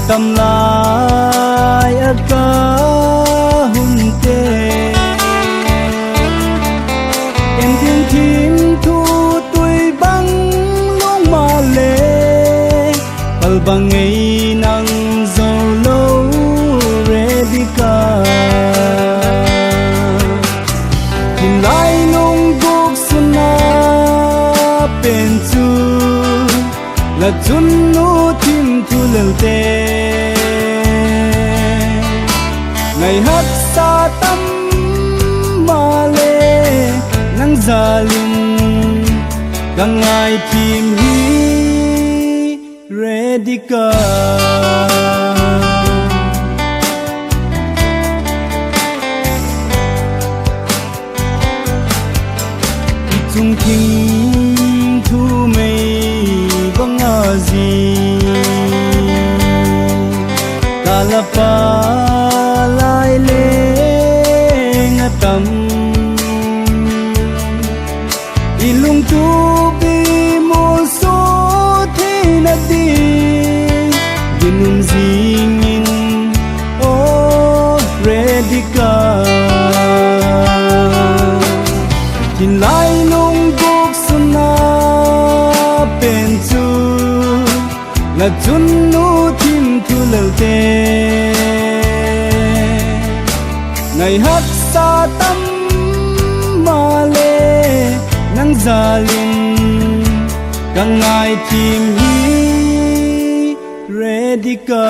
tâm lai ở cả hun tê em thiên thím thu tuổi băng lúc mà lệ bal băng ấy nắng dầu lâu ready cả tìm lại nung gục xuân na bên chu là chun nu tim thu lel tê ngày hát xa tâm mà lê nắng già lưng càng ngày tìm hi ready cả chung kinh thu mây băng ngờ gì ta là pa lai lê ngã tâm ilung tu bi mo so thế na đi ginum zingin oh ready ka tin lai nung guk suna pen chu là chun nu tim thu lel tê ngày hát xa tâm mà lê nắng già lưng càng ngày tìm hi ready cả